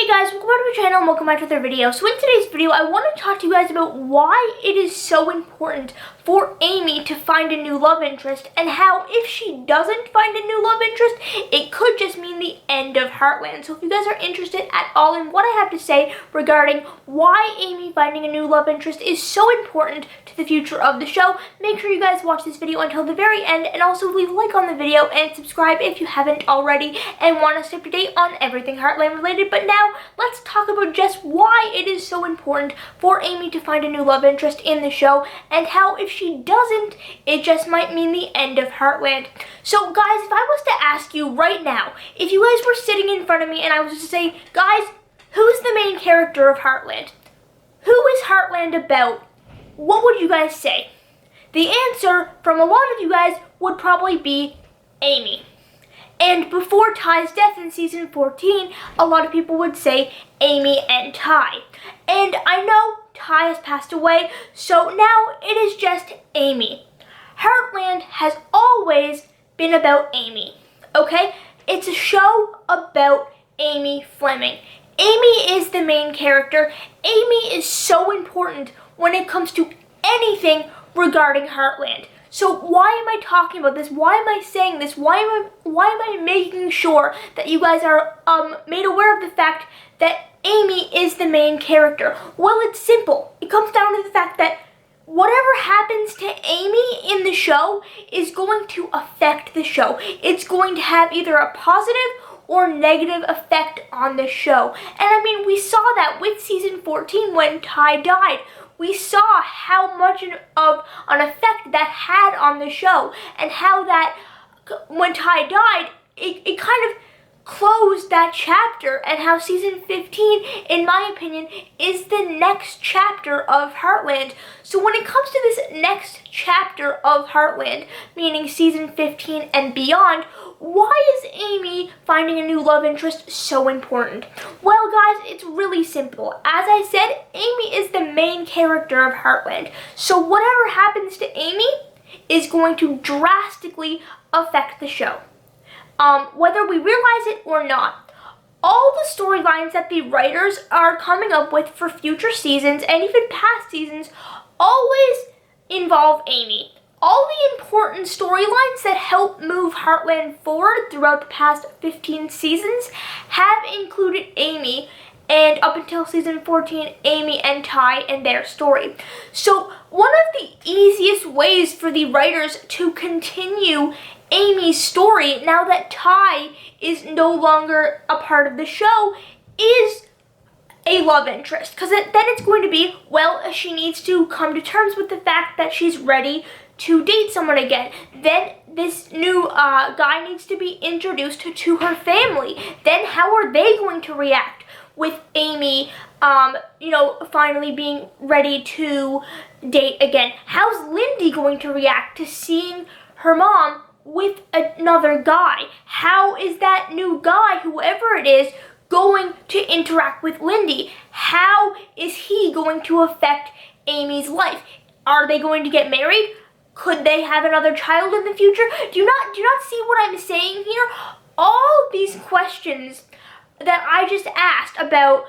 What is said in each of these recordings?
Hey guys, welcome back to my channel and welcome back to another video. So in today's video, I want to talk to you guys about why it is so important for Amy to find a new love interest and how if she doesn't find a new love interest, it could just mean the end of Heartland. So if you guys are interested at all in what I have to say regarding why Amy finding a new love interest is so important to the future of the show, make sure you guys watch this video until the very end and also leave a like on the video and subscribe if you haven't already and want to stay up to date on everything Heartland related. But now, let's talk about just why it is so important for Amy to find a new love interest in the show and how if she doesn't, it just might mean the end of Heartland. So guys, if I was to ask you right now, if you guys were sitting in front of me and I was to say, guys, who's the main character of Heartland? Who is Heartland about? What would you guys say? The answer from a lot of you guys would probably be Amy. And before Ty's death in season 14, a lot of people would say Amy and Ty. And I know Ty has passed away, so now it is just Amy. Heartland has always been about Amy, okay? It's a show about Amy Fleming. Amy is the main character. Amy is so important when it comes to anything regarding Heartland. So why am I talking about this? Why am I saying this? Why am I making sure that you guys are made aware of the fact that Amy is the main character? Well, it's simple. It comes down to the fact that whatever happens to Amy in the show is going to affect the show. It's going to have either a positive or negative effect on the show. And I mean, we saw that with season 14 when Ty died. We saw how much of an effect that had on the show and how that when Ty died, it kind of closed that chapter, and how season 15, in my opinion, is the next chapter of Heartland. So when it comes to this next chapter of Heartland, meaning season 15 and beyond, why is Amy finding a new love interest so important? Well, guys, it's really simple. As I said, Amy is the main character of Heartland. So whatever happens to Amy is going to drastically affect the show. Whether we realize it or not. All the storylines that the writers are coming up with for future seasons and even past seasons always involve Amy. All the important storylines that help move Heartland forward throughout the past 15 seasons have included Amy, and up until season 14, Amy and Ty and their story. So one of the easiest ways for the writers to continue Amy's story, now that Ty is no longer a part of the show, is a love interest. Because then it's going to be, well, she needs to come to terms with the fact that she's ready to date someone again. Then this new guy needs to be introduced to her family. Then how are they going to react with Amy, finally being ready to date again? How's Lindy going to react to seeing her mom with another guy? How is that new guy, whoever it is, going to interact with Lindy? How is he going to affect Amy's life? Are they going to get married? Could they have another child in the future? Do you not see what I'm saying here? All these questions that I just asked about,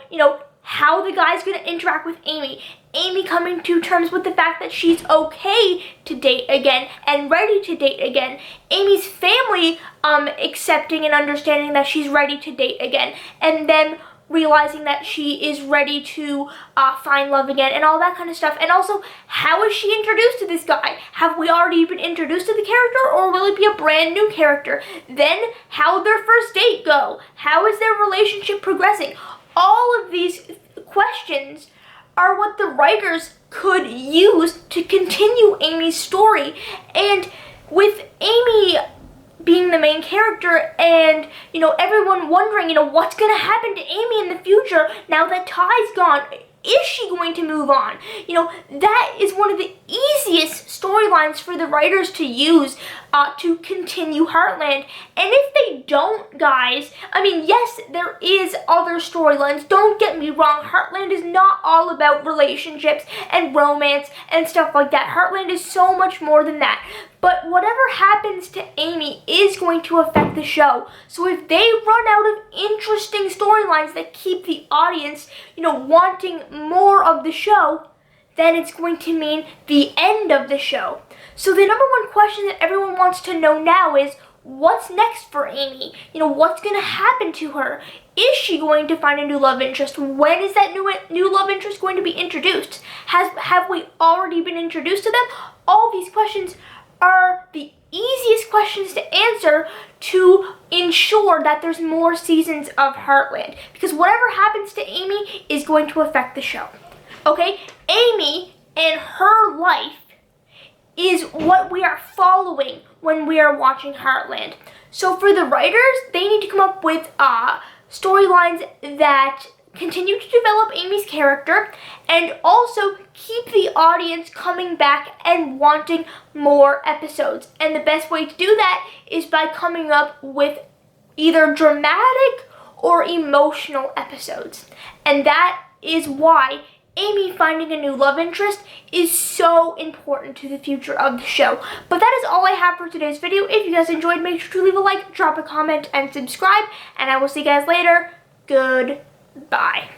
how the guy's going to interact with Amy, Amy coming to terms with the fact that she's okay to date again and ready to date again, Amy's family accepting and understanding that she's ready to date again, and then realizing that she is ready to find love again and all that kind of stuff. And also, how is she introduced to this guy? Have we already been introduced to the character, or will it be a brand new character? Then, how'd their first date go? How is their relationship progressing? All of these questions are what the writers could use to continue Amy's story. And with Amy being the main character and, everyone wondering, what's going to happen to Amy in the future now that Ty's gone? Is she going to move on? That is one of the easiest storylines for the writers to use to continue Heartland. And if they don't, guys, I mean, yes, there is other storylines. Don't get me wrong. Heartland is not all about relationships and romance and stuff like that. Heartland is so much more than that. But whatever happens to Amy is going to affect the show. So if they run out of interesting storylines that keep the audience, wanting more of the show, then it's going to mean the end of the show. So the number one question that everyone wants to know now is, what's next for Amy? What's going to happen to her? Is she going to find a new love interest? When is that new love interest going to be introduced? Have we already been introduced to them? All these questions are the easiest questions to answer to ensure that there's more seasons of Heartland. Because whatever happens to Amy is going to affect the show. Okay? Amy and her life is what we are following when we are watching Heartland. So for the writers, they need to come up with storylines that continue to develop Amy's character and also keep the audience coming back and wanting more episodes. And the best way to do that is by coming up with either dramatic or emotional episodes. And that is why Amy finding a new love interest is so important to the future of the show. But that is all I have for today's video. If you guys enjoyed, make sure to leave a like, drop a comment, and subscribe. And I will see you guys later. Goodbye.